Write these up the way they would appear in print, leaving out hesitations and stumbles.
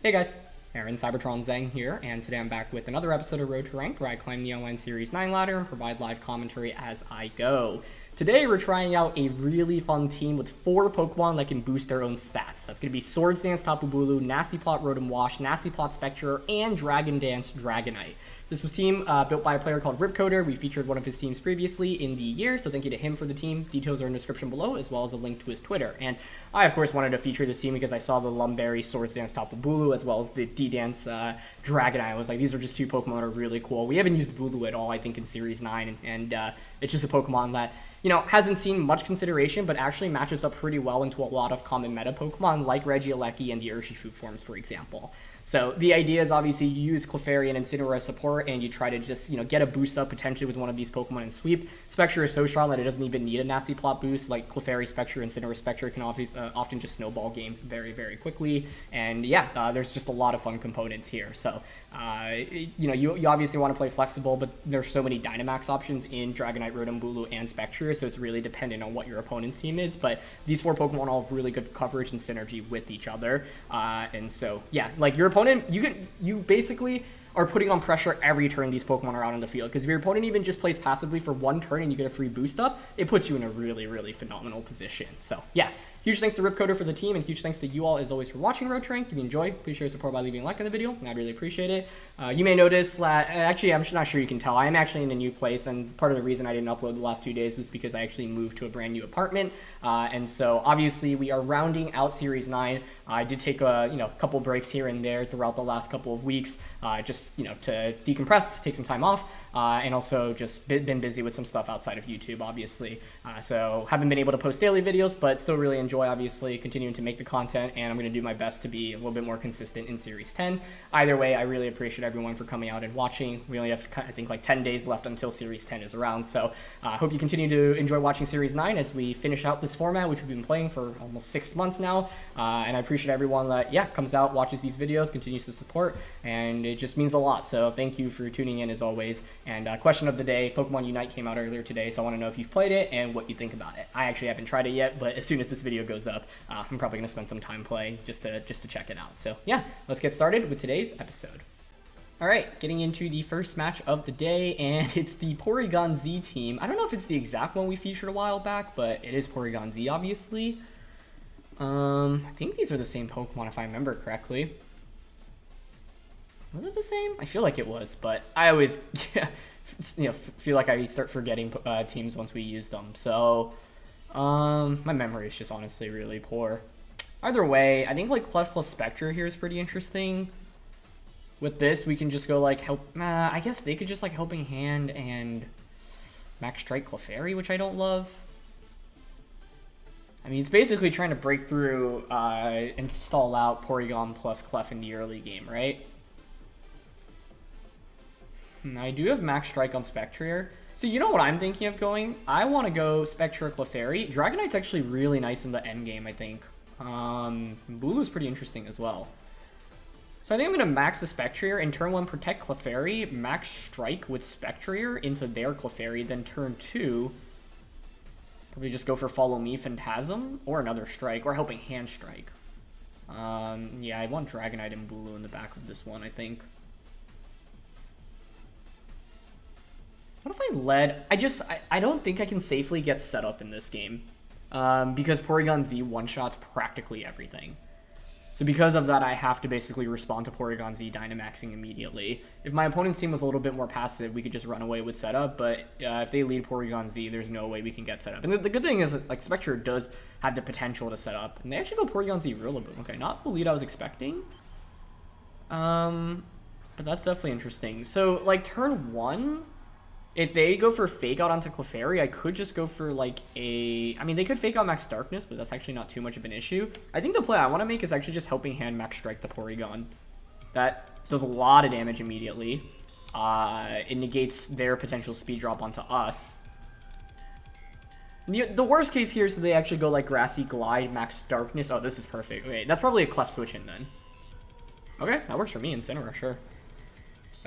Hey guys, Aaron Cybertron Zeng here, and today I'm back with another episode of Road to Rank where I climb the online Series 9 ladder and provide live commentary as I go. Today we're trying out a really fun team with 4 Pokemon that can boost their own stats. That's going to be Swords Dance Tapu Bulu, Nasty Plot Rotom-Wash, Nasty Plot Spectrier, and Dance Dragonite. This was a team built by a player called Ripcoder. We featured one of his teams previously in the year, so thank you to him for the team. Details are in the description below, as well as a link to his Twitter. And I, of course, wanted to feature this team because I saw the Lumberry Swords Dance Tapu Bulu, as well as the D-Dance Dragonite. I was like, these are just 2 Pokemon that are really cool. We haven't used Bulu at all, I think, in Series 9, and it's just a Pokemon that, you know, hasn't seen much consideration, but actually matches up pretty well into a lot of common meta Pokemon, like Regieleki and the Urshifu forms, for example. So the idea is obviously you use Clefairy and Incineroar as support, and you try to just, you know, get a boost up potentially with one of these Pokemon and sweep. Spectre is so strong that it doesn't even need a Nasty Plot boost. Like Clefairy, Spectre, Incineroar, Spectre can often just snowball games very, very quickly. And yeah, there's just a lot of fun components here. So, you know, you obviously want to play flexible, but there's so many Dynamax options in Dragonite, Rotom, Bulu, and Spectre, so it's really dependent on what your opponent's team is. But these 4 Pokemon all have really good coverage and synergy with each other. And so, yeah, like your opponent, you basically are putting on pressure every turn these Pokemon are out on the field, because if your opponent even just plays passively for 1 turn and you get a free boost up, it puts you in a really, really phenomenal position. So yeah, huge thanks to Ripcoder for the team, and huge thanks to you all as always for watching Road to Rank. If you enjoyed, please share your support by leaving a like on the video, and I'd really appreciate it. You may notice that, actually, I'm not sure you can tell, I am actually in a new place, and part of the reason I didn't upload the last 2 days was because I actually moved to a brand new apartment, and so obviously we are rounding out Series 9. I did take a couple breaks here and there throughout the last couple of weeks, just to decompress, take some time off, and also just been busy with some stuff outside of YouTube, obviously. So haven't been able to post daily videos, but still really enjoy, obviously, continuing to make the content, and I'm going to do my best to be a little bit more consistent in Series 10. Either way, I really appreciate everyone for coming out and watching. We only have, I think, like 10 days left until Series 10 is around, so I hope you continue to enjoy watching Series 9 as we finish out this format, which we've been playing for almost 6 months now, and I appreciate everyone that, yeah, comes out, watches these videos, continues to support, and it just means a lot. So thank you for tuning in as always. And question of the day, Pokemon Unite came out earlier today, so I want to know if you've played it and what you think about it. I actually haven't tried it yet, but as soon as this video goes up, I'm probably going to spend some time playing just to check it out. So yeah, let's get started with today's episode. All right, getting into the first match of the day, and it's the Porygon-Z team. I don't know if it's the exact one we featured a while back, but it is Porygon-Z, obviously. I think these are the same Pokemon if I remember correctly. Was it the same? I feel like it was, but I always feel like I start forgetting teams once we use them. So my memory is just honestly really poor. Either way, I think like Clef plus Spectre here is pretty interesting. With this, we can just go like I guess they could just like Helping Hand and Max Strike Clefairy, which I don't love. I mean, it's basically trying to break through and stall out Porygon plus Clef in the early game, right? I do have Max Strike on Spectrier. So you know what I'm thinking of going? I want to go Spectre Clefairy. Dragonite's actually really nice in the end game, I think. Bulu's pretty interesting as well. So I think I'm going to max the Spectrier, and turn 1 protect Clefairy, Max Strike with Spectrier into their Clefairy, then turn 2... probably just go for Follow Me Phantasm, or another Strike, or Helping Hand Strike. Yeah, I want Dragonite and Bulu in the back of this one, I think. What if I led? I don't think I can safely get set up in this game, because Porygon-Z one-shots practically everything. So because of that, I have to basically respond to Porygon-Z Dynamaxing immediately. If my opponent's team was a little bit more passive, we could just run away with setup, but if they lead Porygon-Z, there's no way we can get set up. And the good thing is, like, Spectre does have the potential to set up. And they actually go Porygon-Z Rillaboom. Okay, not the lead I was expecting. But that's definitely interesting. So, like, turn 1... if they go for Fake Out onto Clefairy, I could just go for, like, I mean, they could Fake Out Max Darkness, but that's actually not too much of an issue. I think the play I want to make is actually just Helping Hand Max Strike the Porygon. That does a lot of damage immediately. It negates their potential speed drop onto us. The worst case here is that they actually go, like, Grassy Glide, Max Darkness. Oh, this is perfect. Okay, that's probably a Clef switch in then. Okay, that works for me. Incineroar, sure.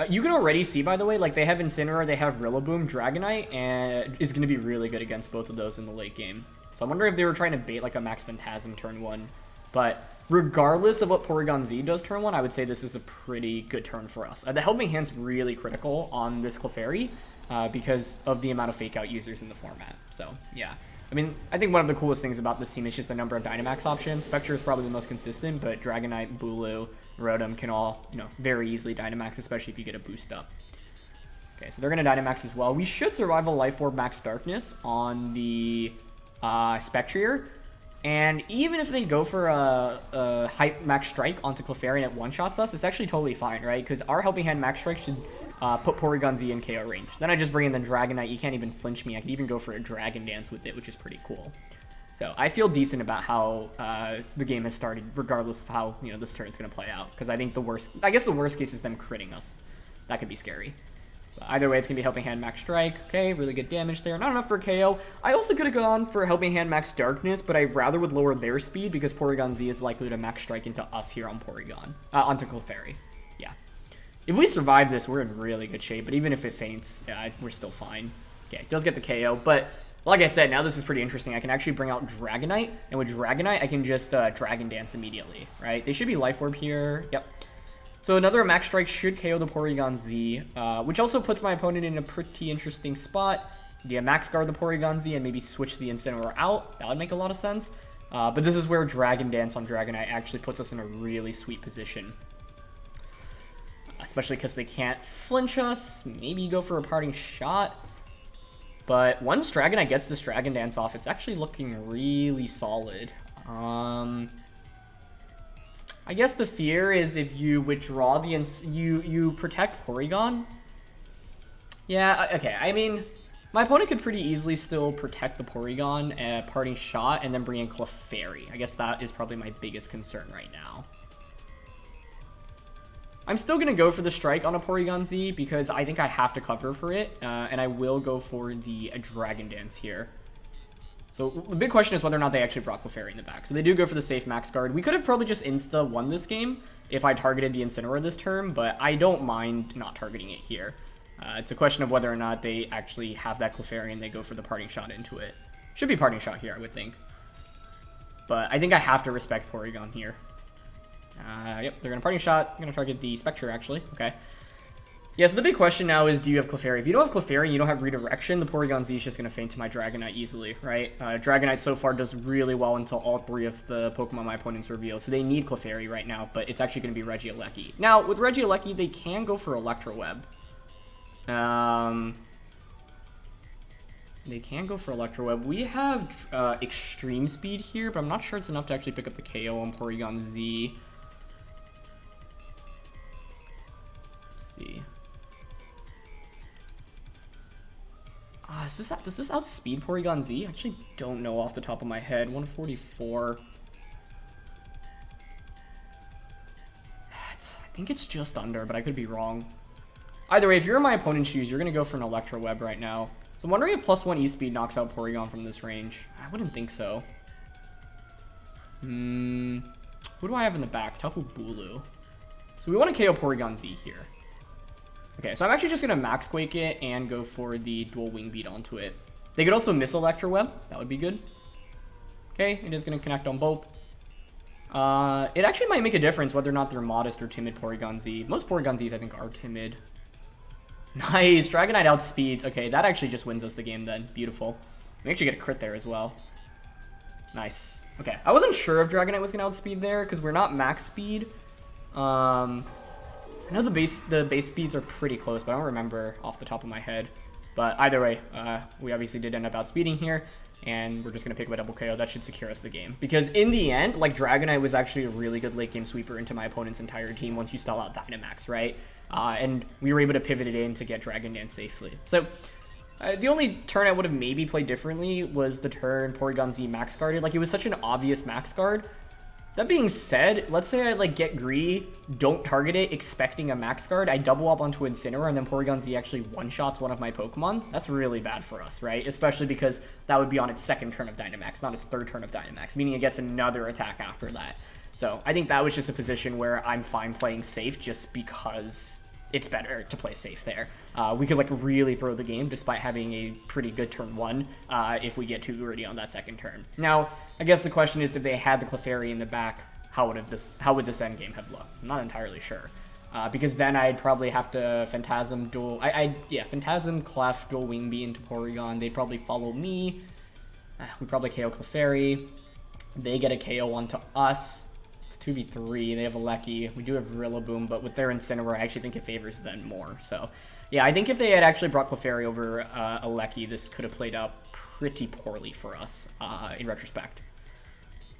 You can already see, by the way, like, they have Incineroar, they have Rillaboom, Dragonite, and is going to be really good against both of those in the late game. So I'm wondering if they were trying to bait, like, a Max Phantasm turn 1. But regardless of what Porygon-Z does turn 1, I would say this is a pretty good turn for us. The Helping Hand's really critical on this Clefairy because of the amount of Fake Out users in the format. So, yeah. I mean, I think one of the coolest things about this team is just the number of Dynamax options. Spectre is probably the most consistent, but Dragonite, Bulu, Rotom can all, very easily Dynamax, especially if you get a boost up. Okay, so they're going to Dynamax as well. We should survive a Life Orb Max Darkness on the Spectrier. And even if they go for a Hype Max Strike onto Clefairy and it one-shots us, it's actually totally fine, right? Because our Helping Hand Max Strike should put Porygon-Z in KO range. Then I just bring in the Dragonite. You can't even flinch me. I could even go for a Dragon Dance with it, which is pretty cool. So I feel decent about how the game has started, regardless of how this turn is going to play out. Because I think the worst case is them critting us. That could be scary. But either way, it's going to be Helping Hand Max Strike. Okay, really good damage there. Not enough for KO. I also could have gone for Helping Hand Max Darkness, but I rather would lower their speed because Porygon-Z is likely to Max Strike into us here on onto Clefairy. Yeah. If we survive this, we're in really good shape. But even if it faints, yeah, we're still fine. Okay, it does get the KO. But like I said, now this is pretty interesting. I can actually bring out Dragonite. And with Dragonite, I can just Dragon Dance immediately, right? They should be Life Orb here. Yep. So another Max Strike should KO the Porygon-Z, which also puts my opponent in a pretty interesting spot. Yeah, Max Guard the Porygon-Z and maybe switch the Incineroar out. That would make a lot of sense. But this is where Dragon Dance on Dragonite actually puts us in a really sweet position. Especially because they can't flinch us. Maybe go for a Parting Shot. But once Dragonite gets this Dragon Dance off, it's actually looking really solid. I guess the fear is if you withdraw the you protect Porygon. Yeah, okay. I mean, my opponent could pretty easily still protect the Porygon at Parting Shot and then bring in Clefairy. I guess that is probably my biggest concern right now. I'm still going to go for the Strike on a Porygon-Z because I think I have to cover for it, and I will go for the Dragon Dance here. So the big question is whether or not they actually brought Clefairy in the back. So they do go for the safe Max Guard. We could have probably just insta-won this game if I targeted the Incineroar this turn, but I don't mind not targeting it here. It's a question of whether or not they actually have that Clefairy and they go for the Parting Shot into it. Should be Parting Shot here, I would think. But I think I have to respect Porygon here. Yep, they're going to Parting Shot. I'm going to target the Spectre, actually. Okay. Yeah, so the big question now is, do you have Clefairy? If you don't have Clefairy and you don't have Redirection, the Porygon-Z is just going to faint to my Dragonite easily, right? Dragonite so far does really well until all three of the Pokemon my opponents reveal, so they need Clefairy right now, but it's actually going to be Regieleki. Now, with Regieleki, they can go for Electroweb. They can go for Electroweb. We have Extreme Speed here, but I'm not sure it's enough to actually pick up the KO on Porygon-Z. Let's see. Does this outspeed Porygon-Z? I actually don't know off the top of my head. 144. I think it's just under, but I could be wrong. Either way, if you're in my opponent's shoes, you're going to go for an Electroweb right now. So I'm wondering if +1 E-Speed knocks out Porygon from this range. I wouldn't think so. Who do I have in the back? Tapu Bulu. So we want to KO Porygon-Z here. Okay, so I'm actually just going to Max Quake it and go for the dual Wing Beat onto it. They could also miss Electroweb. That would be good. Okay, it is going to connect on both. It actually might make a difference whether or not they're modest or timid Porygon-Z. Most Porygon-Zs, I think, are timid. Nice. Dragonite outspeeds. Okay, that actually just wins us the game then. Beautiful. We actually get a crit there as well. Nice. Okay, I wasn't sure if Dragonite was going to outspeed there because we're not max speed. I know the base speeds are pretty close, but I don't remember off the top of my head. But either way, we obviously did end up outspeeding here, and we're just going to pick up a double KO. That should secure us the game. Because in the end, like, Dragonite was actually a really good late game sweeper into my opponent's entire team once you stall out Dynamax, right? And we were able to pivot it in to get Dragon Dance safely. So the only turn I would have maybe played differently was the turn Porygon-Z max guarded. Like, it was such an obvious max guard. That being said, let's say I get greedy, don't target it, expecting a max guard, I double up onto Incineroar, and then Porygon-Z actually one-shots one of my Pokemon. That's really bad for us, right? Especially because that would be on its second turn of Dynamax, not its third turn of Dynamax, meaning it gets another attack after that. So I think that was just a position where I'm fine playing safe just because it's better to play safe there. We could really throw the game despite having a pretty good turn one if we get too greedy on that second turn. Now, I guess the question is if they had the Clefairy in the back, how would this endgame have looked? I'm not entirely sure. Because then I'd probably have to Phantasm dual... Phantasm, Clef, dual Wing Beat into Porygon. They'd probably follow me. We probably KO Clefairy. They get a KO onto us. It's 2v3. They have Regieleki. We do have Rillaboom, but with their Incineroar, I actually think it favors them more. So, yeah, I think if they had actually brought Clefairy over Regieleki, this could have played out pretty poorly for us in retrospect.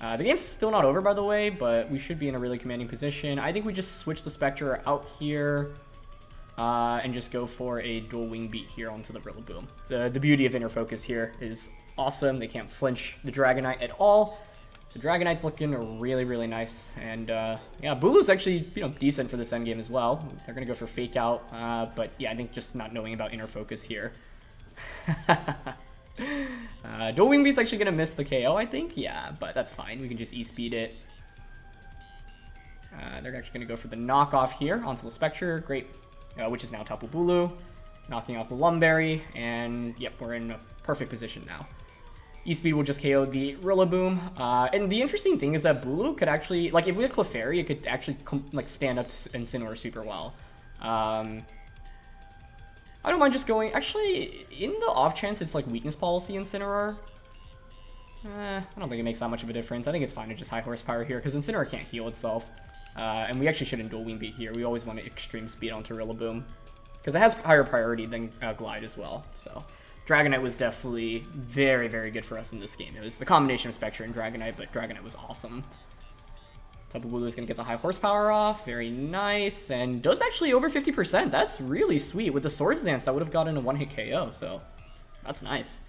The game's still not over, by the way, but we should be in a really commanding position. I think we just switch the Spectre out here and just go for a dual Wing Beat here onto the Rillaboom. The beauty of Inner Focus here is awesome. They can't flinch the Dragonite at all. The Dragonite's looking really, really nice. And, yeah, Bulu's actually, decent for this endgame as well. They're going to go for Fake Out, but, yeah, I think just not knowing about Inner Focus here. Dual Wing Beat's actually going to miss the KO, I think. Yeah, but that's fine. We can just E-Speed it. They're actually going to go for the knockoff here onto the Spectre. Great. Which is now Tapu Bulu. Knocking off the Lumberry. And, yep, we're in a perfect position now. E-Speed will just KO the Rillaboom. And the interesting thing is that Bulu could actually... Like, if we had Clefairy, it could actually, stand up to Incineroar super well. I don't mind just going... Actually, in the off chance it's, weakness policy Incineroar, I don't think it makes that much of a difference. I think it's fine to just high horsepower here, because Incineroar can't heal itself. And we actually shouldn't dual Wing Beat here. We always want to extreme speed onto Rillaboom, because it has higher priority than Glide as well. So, Dragonite was definitely very, very good for us in this game. It was the combination of Spectre and Dragonite, but Dragonite was awesome. Tapu Bulu is going to get the high horsepower off. Very nice. And does actually over 50%. That's really sweet. With the Swords Dance, that would have gotten a one-hit KO. So that's nice.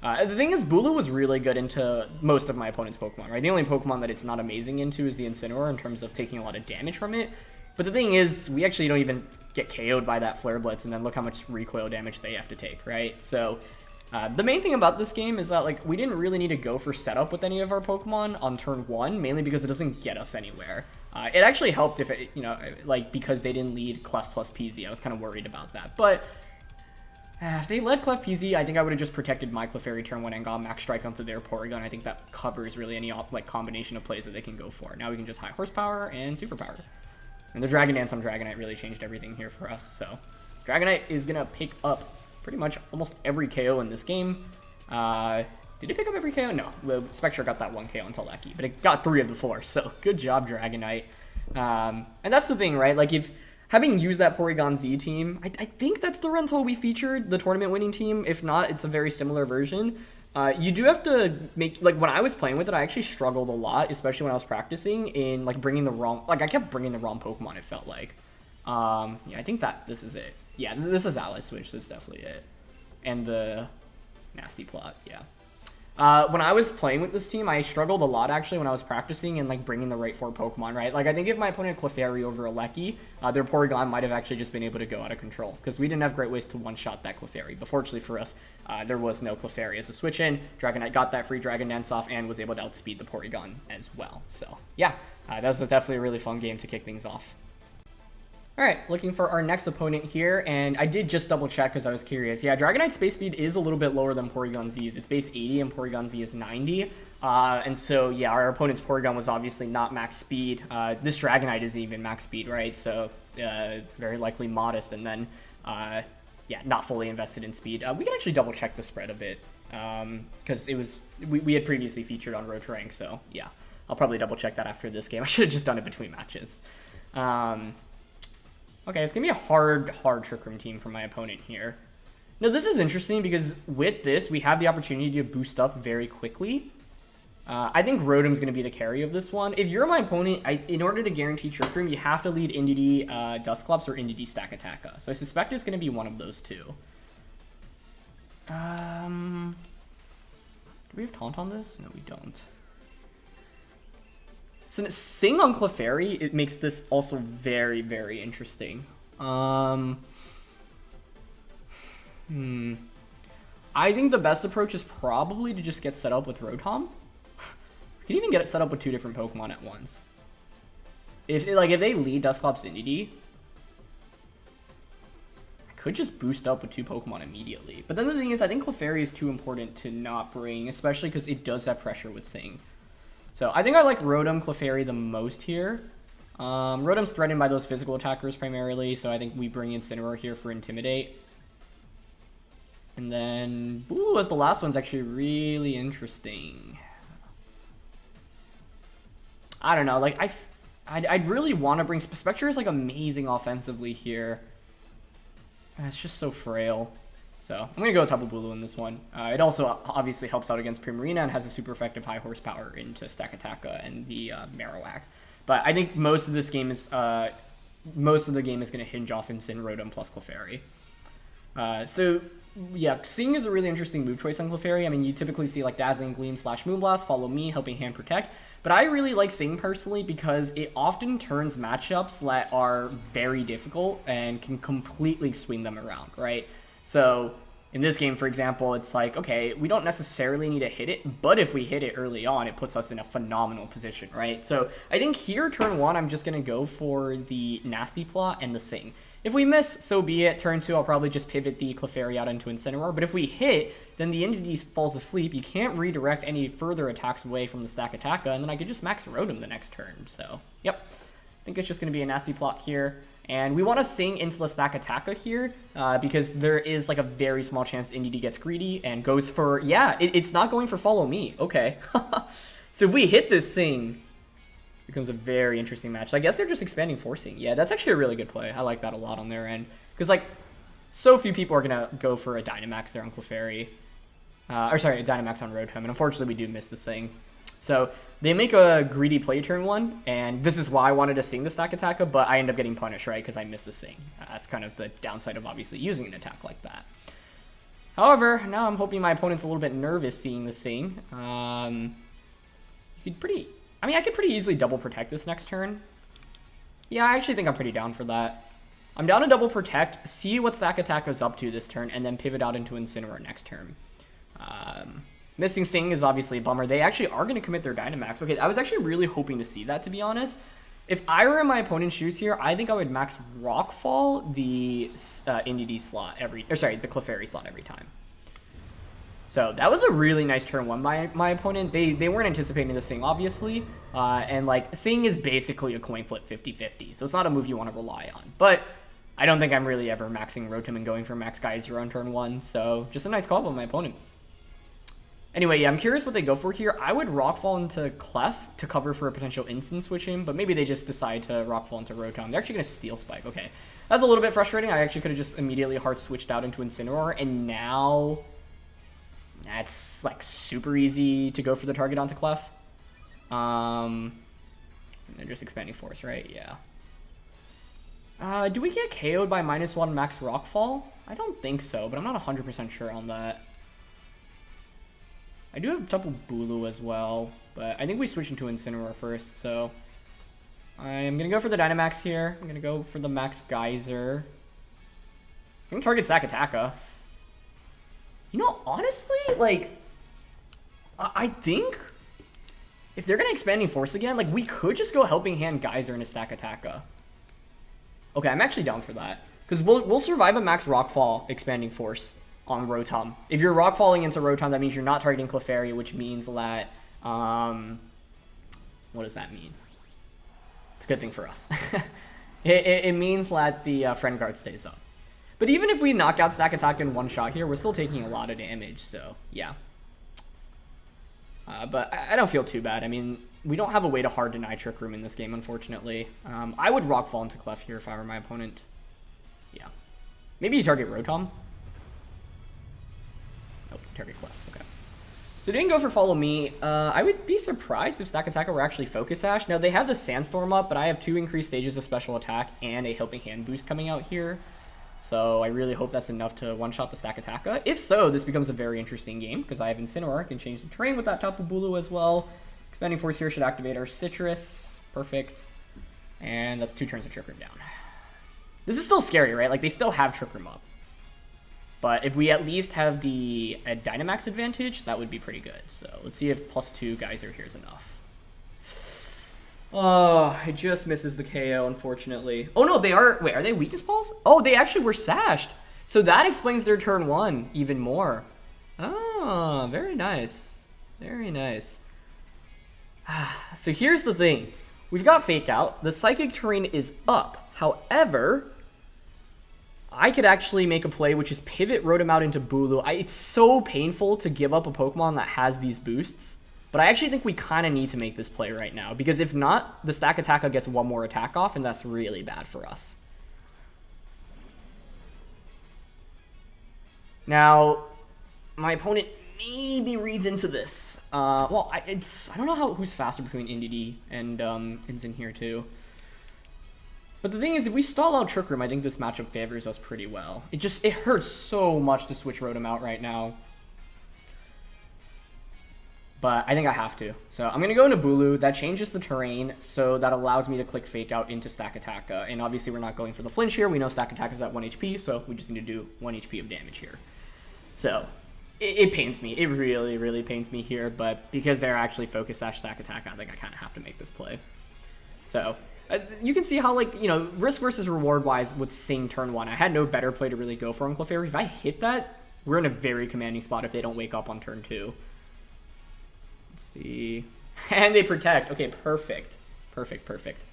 The thing is, Bulu was really good into most of my opponent's Pokemon, right? The only Pokemon that it's not amazing into is the Incineroar in terms of taking a lot of damage from it. But the thing is, we actually don't even get KO'd by that Flare Blitz, and then look how much recoil damage they have to take, right? So... the main thing about this game is that, we didn't really need to go for setup with any of our Pokemon on turn 1, mainly because it doesn't get us anywhere. It actually helped if it, because they didn't lead Clef plus PZ. I was kind of worried about that. But if they led Clef PZ, I think I would have just protected my Clefairy turn 1 and got Max Strike onto their Porygon. I think that covers really any, combination of plays that they can go for. Now we can just high horsepower and superpower. And the Dragon Dance on Dragonite really changed everything here for us. So Dragonite is going to pick up pretty much almost every KO in this game. Did it pick up every KO? No. The Spectre got that one KO until Regieleki, but it got 3 of the 4, so good job, Dragonite. And that's the thing, right? If having used that Porygon-Z team, I think that's the rental we featured, the tournament-winning team. If not, it's a very similar version. You do have to make, when I was playing with it, I actually struggled a lot, especially when I was practicing, in, bringing the wrong, I kept bringing the wrong Pokemon, it felt like. Yeah, I think that this is it. Yeah, this is Ally Switch, so it's definitely it. And the Nasty Plot, yeah. When I was playing with this team, I struggled a lot, actually, when I was practicing and, bringing the right 4 Pokemon, right? I think if my opponent had Clefairy over Regieleki, their Porygon might have actually just been able to go out of control, because we didn't have great ways to one-shot that Clefairy. But fortunately for us, there was no Clefairy. As a switch-in, Dragonite got that free Dragon Dance off and was able to outspeed the Porygon as well. So, yeah, that was definitely a really fun game to kick things off. Alright, looking for our next opponent here, and I did just double check because I was curious. Yeah, Dragonite's base speed is a little bit lower than Porygon-Z's. It's base 80 and Porygon-Z is 90. And so, yeah, our opponent's Porygon was obviously not max speed. This Dragonite isn't even max speed, right? So, very likely modest, and then, yeah, not fully invested in speed. We can actually double check the spread a bit, because it was, we had previously featured on Road to Rank, so, yeah. I'll probably double check that after this game. I should have just done it between matches. Okay, it's going to be a hard Trick Room team for my opponent here. Now, this is interesting because with this, we have the opportunity to boost up very quickly. I think Rotom's going to be the carry of this one. If you're my opponent, in order to guarantee Trick Room, you have to lead Indeedee Dusclops or Indeedee Stakataka. So I suspect it's going to be one of those two. Do we have Taunt on this? No, we don't. So Sing on Clefairy, it makes this also very, very interesting. I think the best approach is probably to just get set up with Rotom. We can even get it set up with 2 different Pokemon at once. If they lead Dusclops Indeedee, I could just boost up with 2 Pokemon immediately. But then the thing is, I think Clefairy is too important to not bring, especially because it does have pressure with Sing. So I think I like Rotom, Clefairy the most here. Rotom's threatened by those physical attackers primarily, so I think we bring Incineroar here for Intimidate. And then Bulu as the last one's actually really interesting. I don't know, like I'd really want to bring Spectrier is like amazing offensively here. It's just so frail. So I'm gonna go Tapu Bulu in this one. It also obviously helps out against Primarina and has a super effective high horsepower into Stakataka and the Marowak. But I think most of this game is most of the game is gonna hinge off Incineroar plus Clefairy. So yeah, Sing is a really interesting move choice on Clefairy. I mean, you typically see like Dazzling Gleam / Moonblast, Follow Me, Helping Hand Protect. But I really like Sing personally because it often turns matchups that are very difficult and can completely swing them around, right? So in this game, for example, it's like, okay, we don't necessarily need to hit it, but if we hit it early on, it puts us in a phenomenal position, right? So I think here, turn 1, I'm just going to go for the Nasty Plot and the Sing. If we miss, so be it. Turn 2, I'll probably just pivot the Clefairy out into Incineroar. But if we hit, then the Indeedee falls asleep. You can't redirect any further attacks away from the Stakataka, and then I could just max Rotom the next turn. So, yep. I think it's just going to be a Nasty Plot here. And we want to Sing into the Stakataka here because there is like a very small chance Indeedee gets greedy and goes for, yeah, it's not going for Follow Me. Okay. So if we hit this Sing, this becomes a very interesting match. So I guess they're just expanding Forcing. Yeah, that's actually a really good play. I like that a lot on their end. Because like, so few people are going to go for a Dynamax there on Clefairy. Or sorry, a Dynamax on Rotom. And unfortunately, we do miss the Sing. So they make a greedy play turn 1, and this is why I wanted to Sing the Stakataka, but I end up getting punished, right, because I missed the Sing. That's kind of the downside of obviously using an attack like that. However, now I'm hoping my opponent's a little bit nervous seeing the Sing. I could pretty easily double protect this next turn. Yeah, I actually think I'm pretty down for that. I'm down to double protect, see what Stakataka's up to this turn, and then pivot out into Incineroar next turn. Missing Sing is obviously a bummer. They actually are going to commit their Dynamax. Okay, I was actually really hoping to see that, to be honest. If I were in my opponent's shoes here, I think I would max Rockfall the Indeedee slot the Clefairy slot every time. So that was a really nice turn 1 by my opponent. They weren't anticipating the Sing, obviously. And like, Sing is basically a coin flip 50-50. So it's not a move you want to rely on. But I don't think I'm really ever maxing Rotom and going for max Geyser on turn 1. So just a nice call by my opponent. Anyway, yeah, I'm curious what they go for here. I would Rockfall into Clef to cover for a potential instant switch in, but maybe they just decide to Rockfall into Rotom. They're actually going to Steel Spike. Okay, that's a little bit frustrating. I actually could have just immediately hard switched out into Incineroar, and now that's like super easy to go for the target onto Clef. And they're just expanding Force, right? Yeah. Do we get KO'd by -1 max Rockfall? I don't think so, but I'm not 100% sure on that. I do have Tapu Bulu as well, but I think we switch into Incineroar first, so I'm going to go for the Dynamax here. I'm going to go for the Max Geyser. I'm going to target Stakataka. You know, honestly, like, I think if they're going to Expanding Force again, like, we could just go Helping Hand Geyser into Stakataka. Okay, I'm actually down for that, because we'll survive a Max Rockfall Expanding Force on Rotom. If you're rock falling into Rotom, that means you're not targeting Clefairy, which means that, what does that mean? It's a good thing for us. it means that the Friend Guard stays up. But even if we knock out Stakataka in one shot here, we're still taking a lot of damage, so yeah. But I don't feel too bad. I mean, we don't have a way to hard deny Trick Room in this game, unfortunately. I would rock fall into Clef here if I were my opponent. Yeah. Maybe you target Rotom. Nope, target Clef. Okay. So didn't go for Follow Me. I would be surprised if Stakataka were actually Focus Sash. Now, they have the Sandstorm up, but I have 2 increased stages of special attack and a Helping Hand boost coming out here. So I really hope that's enough to one-shot the Stakataka. If so, this becomes a very interesting game, because I have Incineroar. I can change the terrain with that Tapu Bulu as well. Expanding Force here should activate our Citrus. Perfect. And that's 2 turns of Trick Room down. This is still scary, right? Like, they still have Trick Room up. But if we at least have the Dynamax advantage, that would be pretty good. So let's see if +2 Geyser here is enough. Oh, it just misses the KO, unfortunately. Oh no, they are... Wait, are they Weakness Balls? Oh, they actually were sashed. So that explains their turn 1 even more. Oh, very nice. Very nice. So here's the thing. We've got Fake Out. The Psychic Terrain is up. However, I could actually make a play, which is pivot Rotom out into Bulu. It's so painful to give up a Pokemon that has these boosts. But I actually think we kind of need to make this play right now. Because if not, the Stakataka gets one more attack off, and that's really bad for us. Now, my opponent maybe reads into this. Well, I don't know who's faster between Indeedee and Inzin here too. But the thing is, if we stall out Trick Room, I think this matchup favors us pretty well. It hurts so much to switch Rotom out right now. But I think I have to. So I'm going to go into Bulu. That changes the terrain, so that allows me to click Fake Out into Stakataka. And obviously we're not going for the flinch here. We know Stakataka's at 1 HP, so we just need to do 1 HP of damage here. So it pains me. It really, really pains me here. But because they're actually Focus Sash Stakataka, I think I kind of have to make this play. So you can see how, like, you know, risk versus reward wise with Sing turn 1. I had no better play to really go for on Clefairy. If I hit that, we're in a very commanding spot if they don't wake up on turn 2. Let's see. And they protect. Okay, perfect. Perfect.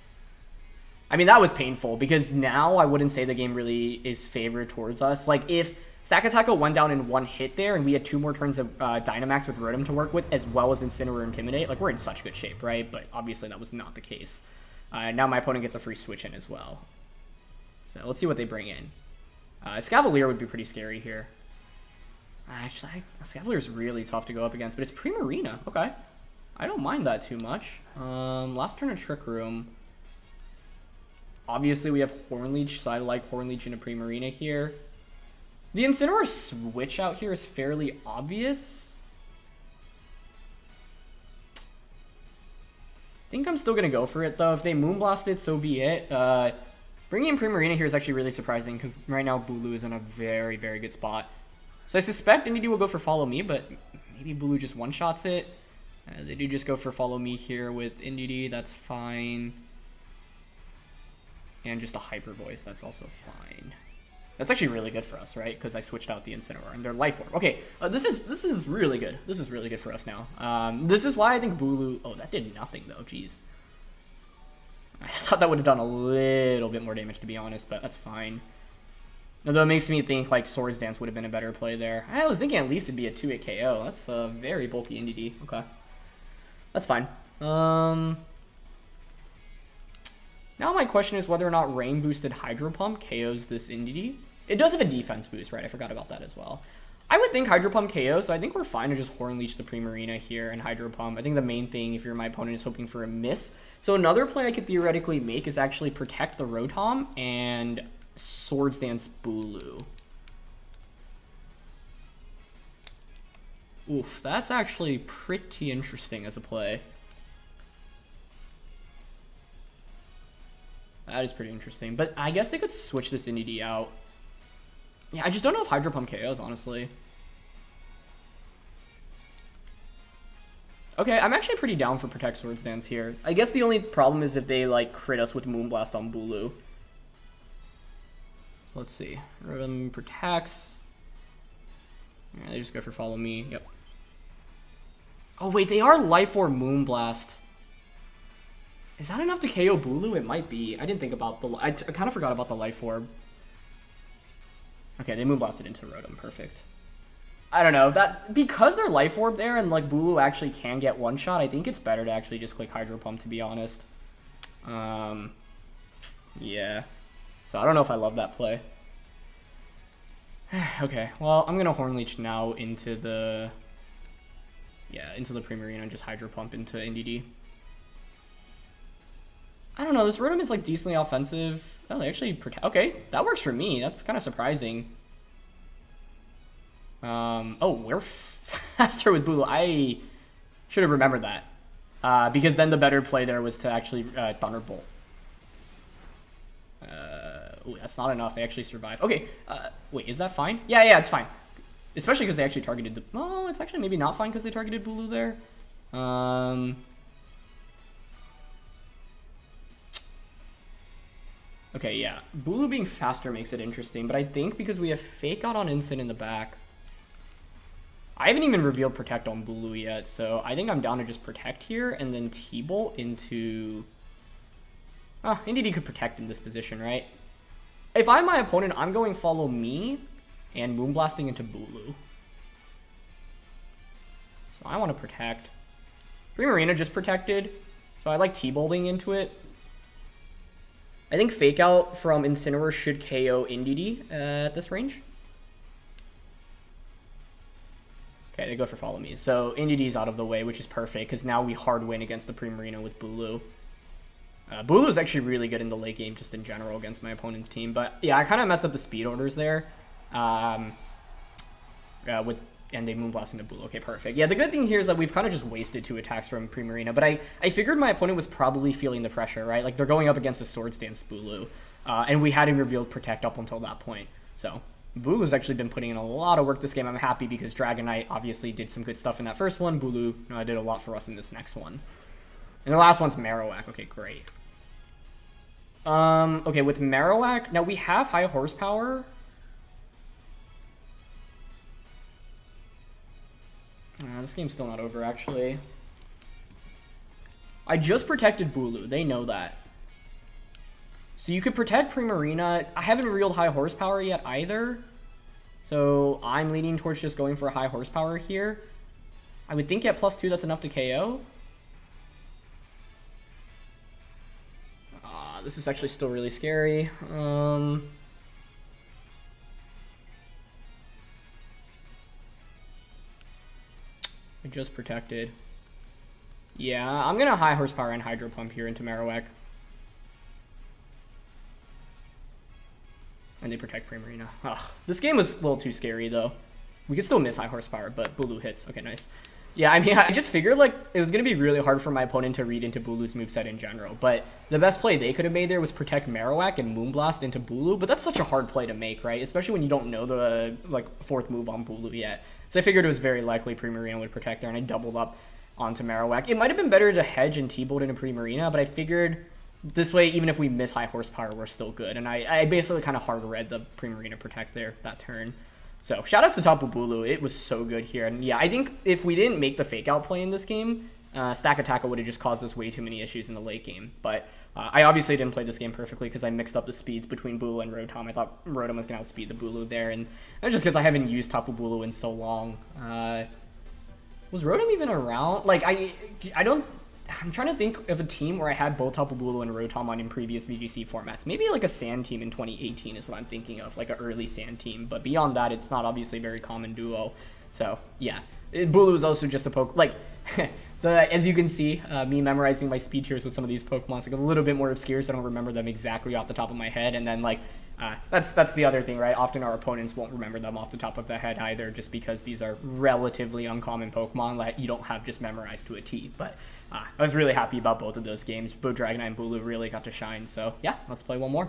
I mean, that was painful because now I wouldn't say the game really is favored towards us. Like, if Stakataka went down in 1 hit there and we had 2 more turns of Dynamax with Rotom to work with, as well as Incineroar and Intimidate, like, we're in such good shape, right? But obviously that was not the case. Now my opponent gets a free switch in as well. So let's see what they bring in. Escavalier would be pretty scary here. Actually, Escavalier is really tough to go up against, but it's Primarina. Okay. I don't mind that too much. Last turn of Trick Room. Obviously, we have Hornleech, so I like Hornleech into Primarina here. The Incineroar switch out here is fairly obvious. I think I'm still going to go for it, though. If they Moonblast it, so be it. Bringing in Primarina here is actually really surprising, because right now Bulu is in a very, very good spot. So I suspect Indeedee will go for Follow Me, but maybe Bulu just one-shots it. They do just go for Follow Me here with Indeedee. That's fine. And just a Hyper Voice. That's also fine. That's actually really good for us, right? Because I switched out the Incineroar and their Life Orb. Okay, this is really good. This is really good for us now. This is why I think Bulu... Oh, that did nothing, though. Jeez. I thought that would have done a little bit more damage, to be honest, but that's fine. Although it makes me think, like, Swords Dance would have been a better play there. I was thinking at least it'd be a 2-hit KO. That's a very bulky Indeedee. Okay. That's fine. Now my question is whether or not Rain Boosted Hydro Pump KOs this Indeedee. It does have a defense boost, right? I forgot about that as well. I would think Hydro Pump KO, so I think we're fine to just Horn Leech the Primarina here and Hydro Pump. I think the main thing, if you're my opponent, is hoping for a miss. So another play I could theoretically make is actually protect the Rotom and Swords Dance Bulu. Oof, that's actually pretty interesting as a play. That is pretty interesting. But I guess they could switch this Indeedee out. Yeah, I just don't know if Hydro Pump KOs, honestly. Okay, I'm actually pretty down for Protect Swords Dance here. I guess the only problem is if they, like, crit us with Moonblast on Bulu. So let's see. Rotom protects. Yeah, they just go for Follow Me. Yep. Oh, wait, they are Life Orb Moonblast. Is that enough to KO Bulu? It might be. I didn't think about the... I kind of forgot about the Life Orb. Okay, they Moonblasted into Rotom. Perfect. I don't know. Because they're Life Orb there and, like, Bulu actually can get one-shot, I think it's better to actually just click Hydro Pump, to be honest. Yeah. So I don't know if I love that play. Okay, well, I'm going to Horn Leech now into the... Yeah, into the Primarina and just Hydro Pump into Indeedee. I don't know, this Rotom is, like, decently offensive. Oh, they actually protect... Okay, that works for me. That's kind of surprising. Oh, we're faster with Bulu. I should have remembered that. Because then the better play there was to actually Thunderbolt. Ooh, that's not enough. They actually survive. Okay, wait, is that fine? Yeah, it's fine. Especially because they actually targeted the... Oh, it's actually maybe not fine because they targeted Bulu there. Okay, yeah. Bulu being faster makes it interesting, but I think because we have Fake Out on Incin in the back... I haven't even revealed Protect on Bulu yet, so I think I'm down to just Protect here, and then T-Bolt into... Oh, Indeedee could Protect in this position, right? If I'm my opponent, I'm going Follow Me and Moonblasting into Bulu. So I want to Protect. Primarina just protected, so I like T-Bolting into it. I think Fake Out from Incineroar should KO Indeedee at this range. Okay, they go for Follow Me. So Indeedee's out of the way, which is perfect, because now we hard win against the Primarina with Bulu. Bulu is actually really good in the late game, just in general, against my opponent's team. But yeah, I kind of messed up the speed orders there. And they Moonblast into Bulu. Okay, perfect. Yeah, the good thing here is that we've kind of just wasted 2 attacks from Primarina, but I figured my opponent was probably feeling the pressure, right? Like, they're going up against a Swords Dance Bulu, and we hadn't revealed Protect up until that point. So, Bulu's actually been putting in a lot of work this game. I'm happy because Dragonite obviously did some good stuff in that first one. Bulu did a lot for us in this next one. And the last one's Marowak. Okay, great. Okay, with Marowak, now we have high horsepower. This game's still not over, actually. I just protected Bulu. They know that. So you could protect Primarina. I haven't revealed high horsepower yet either. So I'm leaning towards just going for a high horsepower here. I would think at +2 that's enough to KO. This is actually still really scary. I just protected. Yeah, I'm gonna high horsepower and Hydro Pump here into Marowak. And they protect Primarina. Ugh. This game was a little too scary though. We could still miss high horsepower, but Bulu hits. Okay, nice. Yeah, I mean, I just figured like it was going to be really hard for my opponent to read into Bulu's moveset in general, but the best play they could have made there was protect Marowak and Moonblast into Bulu, but that's such a hard play to make, right? Especially when you don't know the like 4th move on Bulu yet. So I figured it was very likely Primarina would protect there, and I doubled up onto Marowak. It might have been better to hedge and T-Bolt into Primarina, but I figured this way, even if we miss high horsepower, we're still good, and I basically kind of hard read the Primarina protect there that turn. So, shoutouts to Tapu Bulu. It was so good here. And yeah, I think if we didn't make the fake out play in this game, Stakataka would have just caused us way too many issues in the late game. But I obviously didn't play this game perfectly because I mixed up the speeds between Bulu and Rotom. I thought Rotom was going to outspeed the Bulu there. And that's just because I haven't used Tapu Bulu in so long. Was Rotom even around? Like, I'm trying to think of a team where I had both Tapu Bulu and Rotom on in previous VGC formats. Maybe like a Sand team in 2018 is what I'm thinking of, like an early Sand team. But beyond that, it's not obviously a very common duo. So yeah, Bulu is also just a poke. Like as you can see, me memorizing my speed tiers with some of these Pokemon's like a little bit more obscure, so I don't remember them exactly off the top of my head. And then like that's the other thing, right? Often our opponents won't remember them off the top of the head either, just because these are relatively uncommon Pokemon that you don't have just memorized to a T. But I was really happy about both of those games. Both Dragonite and Bulu really got to shine. So yeah, let's play one more.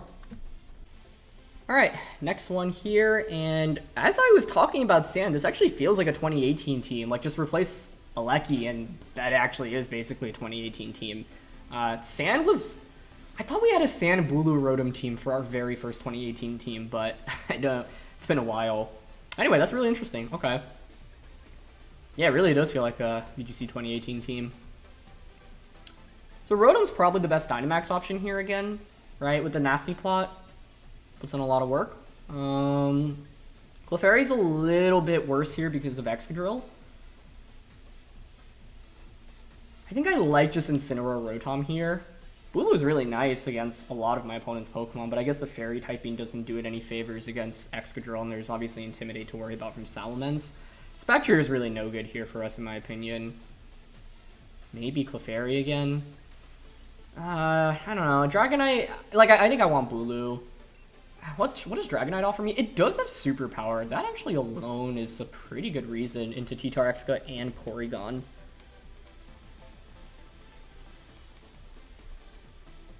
All right, next one here. And as I was talking about Sand, this actually feels like a 2018 team. Like just replace Regieleki, and that actually is basically a 2018 team. Sand was... I thought we had a Sand Bulu Rotom team for our very first 2018 team, but I don't... It's been a while. Anyway, that's really interesting. Okay. Yeah, it really does feel like a VGC 2018 team. So Rotom's probably the best Dynamax option here again, right? With the Nasty Plot. Puts in a lot of work. Clefairy's a little bit worse here because of Excadrill. I think I like just Incineroar Rotom here. Bulu is really nice against a lot of my opponent's Pokemon, but I guess the Fairy typing doesn't do it any favors against Excadrill, and there's obviously Intimidate to worry about from Salamence. Spectrier is really no good here for us, in my opinion. Maybe Clefairy again. I don't know. Dragonite, like, I think I want Bulu. What does Dragonite offer me? It does have Superpower. That actually alone is a pretty good reason into T-Tar, Exca, and Porygon.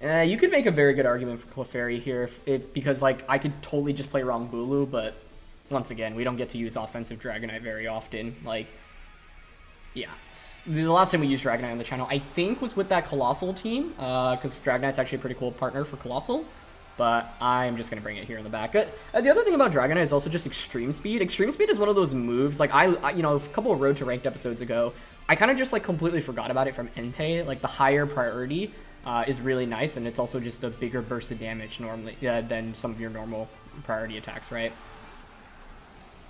You could make a very good argument for Clefairy here, because like I could totally just play around Bulu, but once again, we don't get to use offensive Dragonite very often. Like, yeah, the last time we used Dragonite on the channel, I think, was with that Colossal team, because Dragonite's actually a pretty cool partner for Colossal. but I'm just going to bring it here in the back. The other thing about Dragonite is also just Extreme Speed. Extreme Speed is one of those moves, like, you know, a couple of Road to Ranked episodes ago, I kind of just, like, completely forgot about it from Entei. Like, the higher priority is really nice, and it's also just a bigger burst of damage normally than some of your normal priority attacks, right?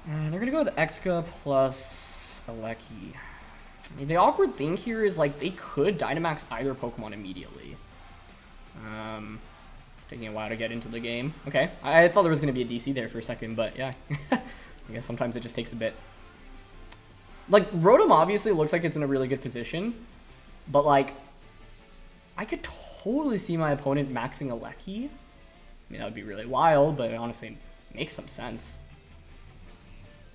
And they're going to go with Exca plus Regieleki. I mean, the awkward thing here is, like, they could Dynamax either Pokemon immediately. It's taking a while to get into the game. Okay, I thought there was going to be a DC there for a second, but yeah. I guess sometimes it just takes a bit. Like, Rotom obviously looks like it's in a really good position, but, like, I could totally see my opponent maxing a Regieleki. I mean, that would be really wild, but it honestly makes some sense.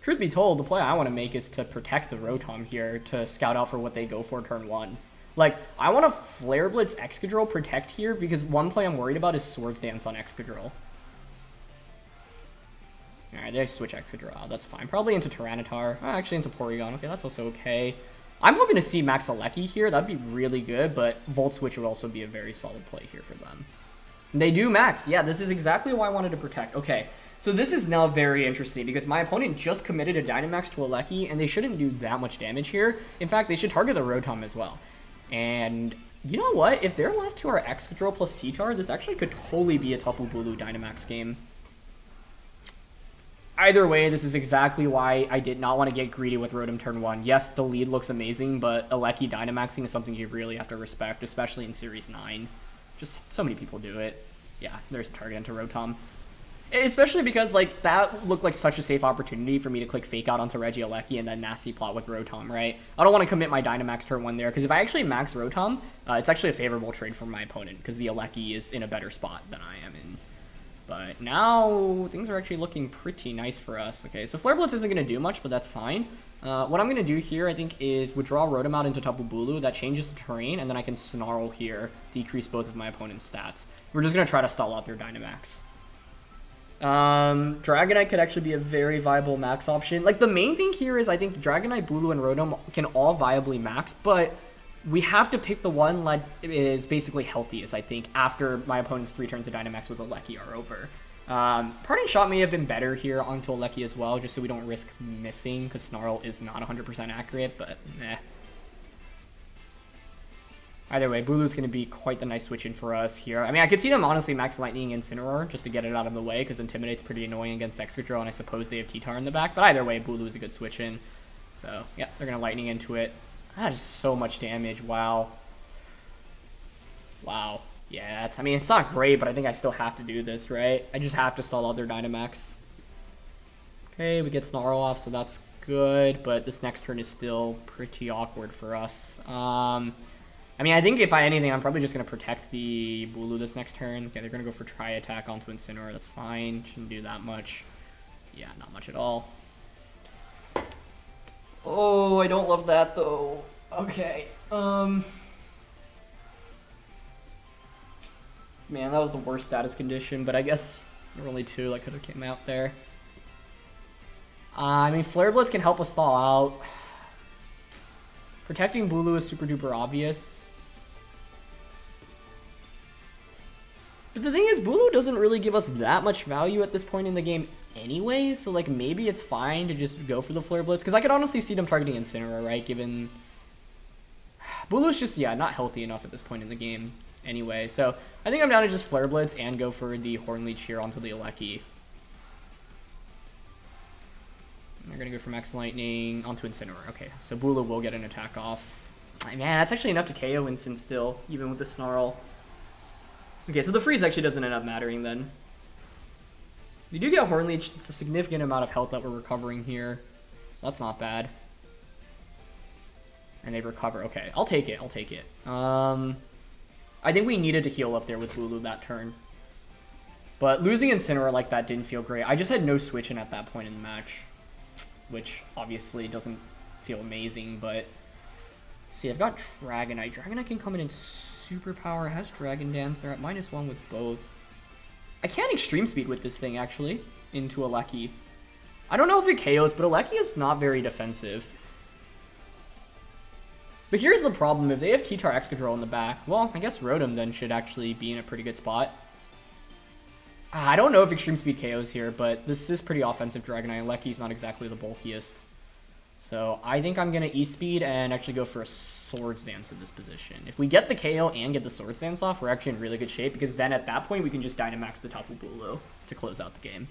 Truth be told, the play I want to make is to protect the Rotom here to scout out for what they go for turn 1. Like, I want to Flare Blitz Excadrill protect here because one play I'm worried about is Swords Dance on Excadrill. Alright, they switch Excadrill out. That's fine. Probably into Tyranitar. Actually, into Porygon. Okay, that's also okay. I'm hoping to see Max Regieleki here. That'd be really good, but Volt Switch would also be a very solid play here for them. And they do Max. Yeah, this is exactly why I wanted to protect. Okay, so this is now very interesting because my opponent just committed a Dynamax to Regieleki, and they shouldn't do that much damage here. In fact, they should target the Rotom as well. And you know what? If their last two are Excadrill plus T-Tar, this actually could totally be a Tapu Bulu Dynamax game. Either way, this is exactly why I did not want to get greedy with Rotom turn 1. Yes, the lead looks amazing, but Regieleki Dynamaxing is something you really have to respect, especially in Series 9. Just so many people do it. Yeah, there's a target into Rotom. Especially because, like, that looked like such a safe opportunity for me to click Fake Out onto Regieleki and then Nasty Plot with Rotom, right? I don't want to commit my Dynamax turn 1 there, because if I actually max Rotom, it's actually a favorable trade for my opponent, because the Regieleki is in a better spot than I am in. But now, things are actually looking pretty nice for us. Okay, so Flare Blitz isn't going to do much, but that's fine. What I'm going to do here, I think, is withdraw Rotom out into Tapu Bulu. That changes the terrain, and then I can Snarl here, decrease both of my opponent's stats. We're just going to try to stall out their Dynamax. Dragonite could actually be a very viable max option. Like, the main thing here is I think Dragonite, Bulu, and Rotom can all viably max, but we have to pick the one that is basically healthiest, I think, after my opponent's 3 turns of Dynamax with Regieleki are over. Parting Shot may have been better here onto Regieleki as well, just so we don't risk missing, because Snarl is not 100% accurate, but eh. Either way, Bulu's going to be quite the nice switch in for us here. I mean, I could see them honestly Max Lightning Incineroar just to get it out of the way, because Intimidate's pretty annoying against Excadrill, and I suppose they have T-Tar in the back. But either way, Bulu's a good switch in. So, yeah, they're going to Lightning into it. That is so much damage. Wow. Wow. Yeah, I mean, it's not great, but I think I still have to do this, right? I just have to stall out their Dynamax. Okay, we get Snarl off, so that's good, but this next turn is still pretty awkward for us. I mean, I think if anything, I'm probably just going to protect the Bulu this next turn. Okay, they're going to go for Tri-Attack onto Incineroar. That's fine. Shouldn't do that much. Yeah, not much at all. Oh, I don't love that, though. Okay. Man, that was the worst status condition, but I guess there were only 2 that could have came out there. I mean, Flare Blitz can help us thaw out. Protecting Bulu is super duper obvious. But the thing is, Bulu doesn't really give us that much value at this point in the game anyway, so, like, maybe it's fine to just go for the Flare Blitz, because I could honestly see them targeting Incineroar, right, given... Bulu's just, yeah, not healthy enough at this point in the game anyway, so I think I'm down to just Flare Blitz and go for the Horn Leech here onto the Regieleki. They're going to go for Max Lightning onto Incineroar. Okay, so Bulu will get an attack off. Man, that's actually enough to KO Incin still, even with the Snarl. Okay, so the freeze actually doesn't end up mattering then. We do get Horn Leech. It's a significant amount of health that we're recovering here, so that's not bad. And they recover. Okay, I'll take it. I'll take it. I think we needed to heal up there with Bulu that turn. But losing Incineroar like that didn't feel great. I just had no switch in at that point in the match, which obviously doesn't feel amazing, but... See, I've got Dragonite. Dragonite can come in and Superpower. Has Dragon Dance. They're at -1 with both. I can Extreme Speed with this thing, actually, into Regieleki. I don't know if it KOs, but Regieleki is not very defensive. But here's the problem. If they have T-Tar Excadrill in the back, well, I guess Rotom then should actually be in a pretty good spot. I don't know if Extreme Speed KOs here, but this is pretty offensive Dragonite. Leki's not exactly the bulkiest. So I think I'm going to E-Speed and actually go for a Swords Dance in this position. If we get the KO and get the Swords Dance off, we're actually in really good shape, because then at that point we can just Dynamax the Tapu Bulu to close out the game.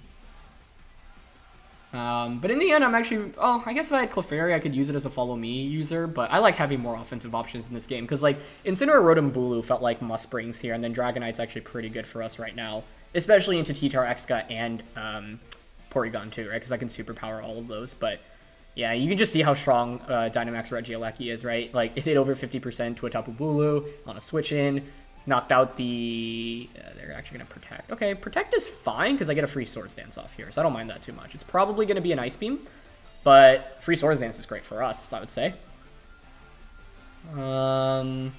But in the end, I'm actually... Oh, I guess if I had Clefairy, I could use it as a follow-me user, but I like having more offensive options in this game, because, like, Incineroar, Rotom-Bulu felt like must-brings here, and then Dragonite's actually pretty good for us right now, especially into T-Tar, Exca, and Porygon too, right? Because I can superpower all of those, but... Yeah, you can just see how strong Dynamax Regieleki is, right? Like, it hit over 50% to a Tapu Bulu on a switch-in, knocked out the... they're actually going to Protect. Okay, Protect is fine, because I get a free Swords Dance off here, so I don't mind that too much. It's probably going to be an Ice Beam, but free Swords Dance is great for us, I would say. Now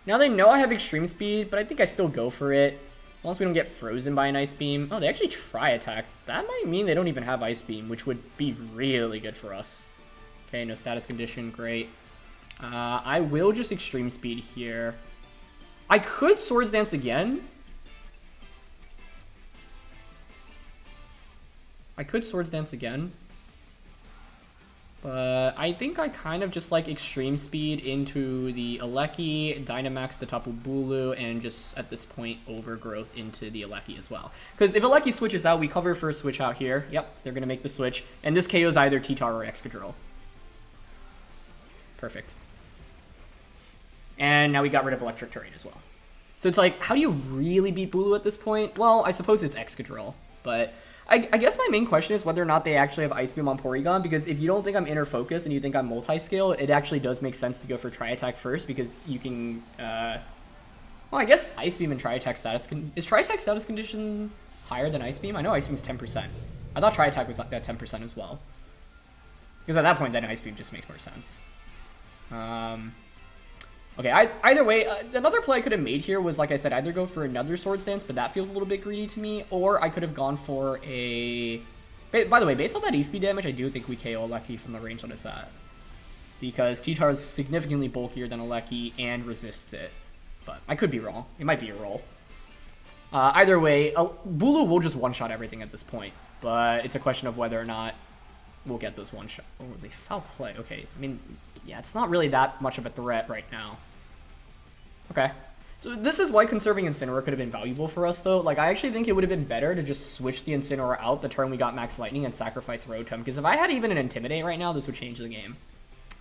they know I have Extreme Speed, but I think I still go for it. As long as we don't get frozen by an Ice Beam. Oh, they actually try attack. That might mean they don't even have Ice Beam, which would be really good for us. Okay, no status condition. Great. I will just Extreme Speed here. I could Swords Dance again. But I think I kind of just like Extreme Speed into the Eleki, Dynamax the Tapu Bulu, and just at this point Overgrowth into the Eleki as well. Because if Eleki switches out, we cover for a switch out here. Yep, they're going to make the switch. And this KO's either T-Tar or Excadrill. Perfect. And now we got rid of Electric Terrain as well. So it's like, how do you really beat Bulu at this point? Well, I suppose it's Excadrill, but... I guess my main question is whether or not they actually have Ice Beam on Porygon, because if you don't think I'm Inner Focus and you think I'm multi-scale, it actually does make sense to go for Tri-Attack first, because you can, well, I guess Ice Beam and Tri-Attack status... Is Tri-Attack status condition higher than Ice Beam? I know Ice Beam's 10%. I thought Tri-Attack was at 10% as well. Because at that point, then Ice Beam just makes more sense. Okay, either way, another play I could have made here was, like I said, either go for another Swords Dance, but that feels a little bit greedy to me, or I could have gone for a... By the way, based on that E-Speed damage, I do think we KO Eleki from the range that it's at. Because T-Tar is significantly bulkier than Eleki and resists it. But I could be wrong. It might be a roll. Either way, Bulu will just one-shot everything at this point, but it's a question of whether or not we'll get those one-shot... Oh, they foul play. Okay, I mean... Yeah, it's not really that much of a threat right now. Okay. So this is why conserving Incineroar could have been valuable for us, though. Like, I actually think it would have been better to just switch the Incineroar out the turn we got Max Lightning and sacrifice Rotom. Because if I had even an Intimidate right now, this would change the game.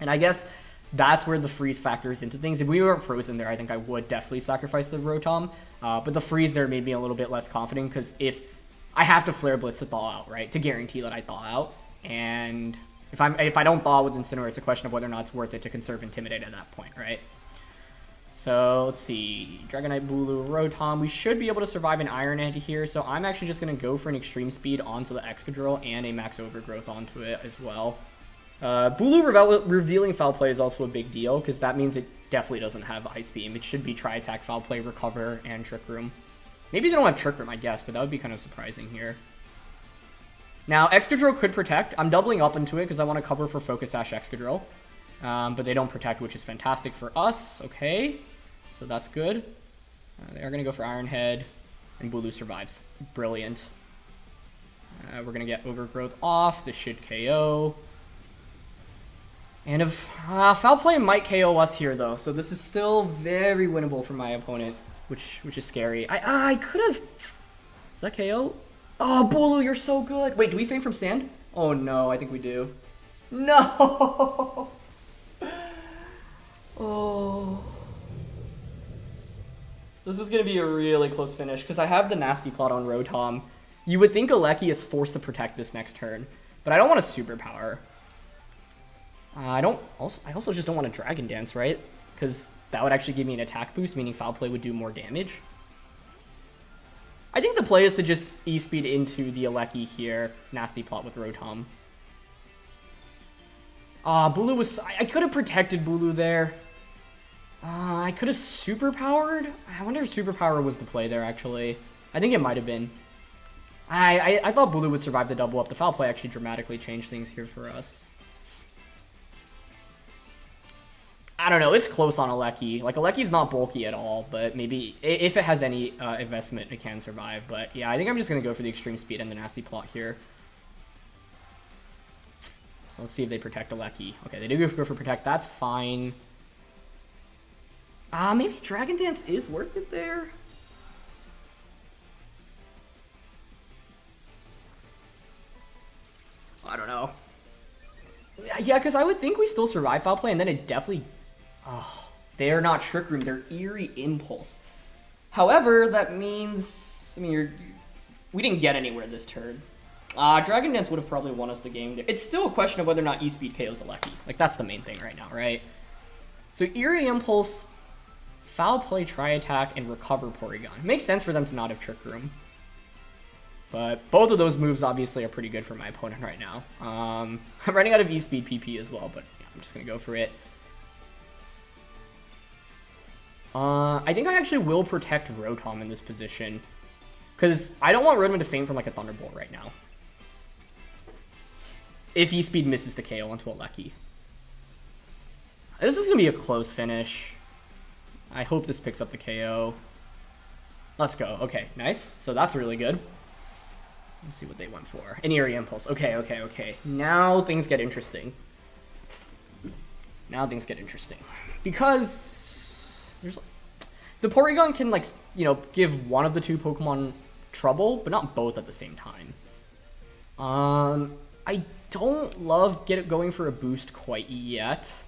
And I guess that's where the freeze factors into things. If we weren't frozen there, I think I would definitely sacrifice the Rotom. But the freeze there made me a little bit less confident, because if I have to Flare Blitz to thaw out, right? To guarantee that I thaw out. And... If I don't thaw with Incineroar, it's a question of whether or not it's worth it to conserve Intimidate at that point, right? So, let's see. Dragonite, Bulu, Rotom. We should be able to survive an Iron Head here, so I'm actually just going to go for an Extreme Speed onto the Excadrill and a Max Overgrowth onto it as well. Bulu revealing Foul Play is also a big deal, because that means it definitely doesn't have Ice Beam. It should be Tri-Attack, Foul Play, Recover, and Trick Room. Maybe they don't have Trick Room, I guess, but that would be kind of surprising here. Now, Excadrill could Protect. I'm doubling up into it because I want to cover for Focus Sash Excadrill. But they don't Protect, which is fantastic for us. Okay, so that's good. They are going to go for Iron Head, and Bulu survives. Brilliant. We're going to get Overgrowth off. This should KO. And if Foul Play might KO us here, though, so this is still very winnable for my opponent, which is scary. I could have... Is that KO? Oh, Bulu, you're so good. Wait, do we faint from sand? Oh, no, I think we do. No! Oh. This is going to be a really close finish, because I have the Nasty Plot on Rotom. You would think Eleki is forced to protect this next turn, but I don't want a Superpower. I also just don't want a Dragon Dance, right? Because that would actually give me an attack boost, meaning Foul Play would do more damage. I think the play is to just E-Speed into the Eleki here. Nasty Plot with Rotom. Bulu was... I could have protected Bulu there. I could have Superpowered? I wonder if Superpower was the play there, actually. I think it might have been. I thought Bulu would survive the double up. The Foul Play actually dramatically changed things here for us. I don't know. It's close on Aleki. Like, Aleki's not bulky at all, but maybe if it has any investment, it can survive. But yeah, I think I'm just going to go for the extreme speed and the nasty plot here. So let's see if they protect Aleki. Okay, they do go for protect. That's fine. Maybe Dragon Dance is worth it there. I don't know. Yeah, because I would think we still survive foul play, and then it definitely... Oh, they're not Trick Room. They're Eerie Impulse. However, that means... I mean, we didn't get anywhere this turn. Dragon Dance would have probably won us the game there. It's still a question of whether or not E-Speed KOs Aleki. Like, that's the main thing right now, right? So Eerie Impulse, foul play, try attack, and recover Porygon. It makes sense for them to not have Trick Room. But both of those moves obviously are pretty good for my opponent right now. I'm running out of E-Speed PP as well, but yeah, I'm just going to go for it. I think I actually will protect Rotom in this position. Because I don't want Rotom to faint from like a Thunderbolt right now. If E-Speed misses the KO onto Aleki. This is going to be a close finish. I hope this picks up the KO. Let's go. Okay, nice. So that's really good. Let's see what they went for. An Eerie Impulse. Okay, okay, okay. Now things get interesting. Now things get interesting. Because there's... The Porygon can, like, you know, give one of the two Pokemon trouble, but not both at the same time. I don't love going for a boost quite yet.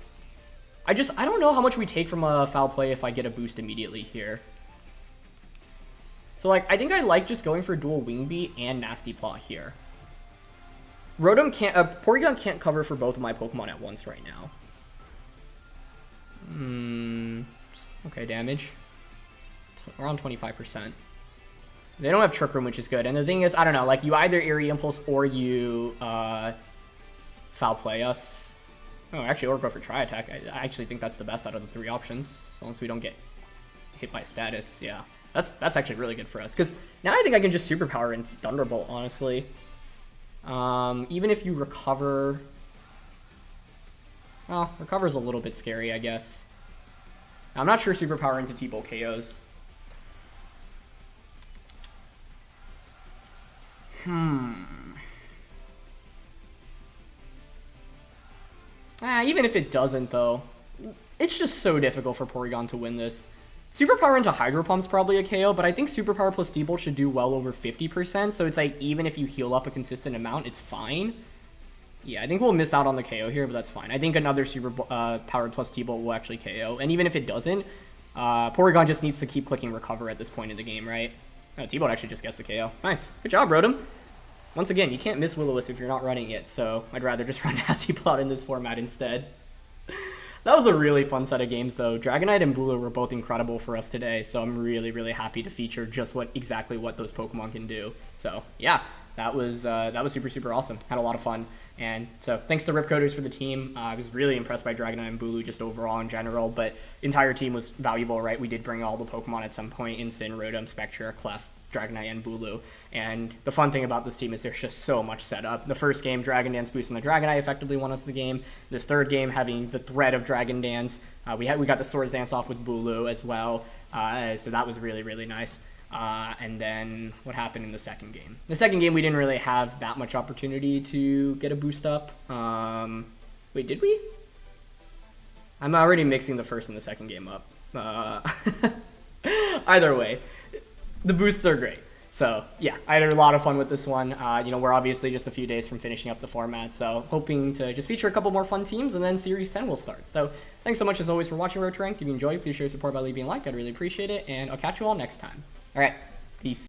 I don't know how much we take from a foul play if I get a boost immediately here. So, like, I think I like just going for dual Wing Beat and Nasty Plot here. Porygon can't cover for both of my Pokemon at once right now. Okay, damage. Around 25%. They don't have Trick Room, which is good. And the thing is, I don't know, like, you either Eerie Impulse or you foul play us. Oh, actually, or go for Tri Attack. I actually think that's the best out of the three options, as long as we don't get hit by status. Yeah, that's actually really good for us, because now I think I can just Superpower and Thunderbolt, honestly. Even if you recover... Well, recover's a little bit scary, I guess. I'm not sure Superpower into T-Bolt KOs. Even if it doesn't, though, it's just so difficult for Porygon to win this. Superpower into Hydro Pump's probably a KO, but I think Superpower plus T-Bolt should do well over 50%, so it's like, even if you heal up a consistent amount, it's fine. Yeah, I think we'll miss out on the KO here, but that's fine. I think another Super Powered plus T-Bolt will actually KO, and even if it doesn't, Porygon just needs to keep clicking Recover at this point in the game, right? Oh, T-Bolt actually just gets the KO. Nice. Good job, Rotom. Once again, you can't miss Will-O-Wisp if you're not running it, so I'd rather just run Nasty Plot in this format instead. That was a really fun set of games, though. Dragonite and Bulu were both incredible for us today, so I'm really, really happy to feature just exactly what those Pokemon can do. So, yeah, that was super, super awesome. Had a lot of fun. And so thanks to Ripcoders for the team. I was really impressed by Dragonite and Bulu just overall in general, but entire team was valuable, right? We did bring all the Pokemon at some point: Incin, Rotom, Spectrier, Clef, Dragonite, and Bulu. And the fun thing about this team is there's just so much set up. The first game, Dragon Dance boosting the Dragonite effectively won us the game. This third game, having the threat of Dragon Dance, we got the Swords Dance off with Bulu as well. So that was really, really nice. And then what happened in the second game? The second game, we didn't really have that much opportunity to get a boost up. Wait, did we? I'm already mixing the first and the second game up. Either way, the boosts are great. So yeah, I had a lot of fun with this one. You know, we're obviously just a few days from finishing up the format, so hoping to just feature a couple more fun teams, and then Series 10 will start. So thanks so much as always for watching Road to Rank. If you enjoyed, please show your support by leaving a like. I'd really appreciate it, and I'll catch you all next time. All right, peace.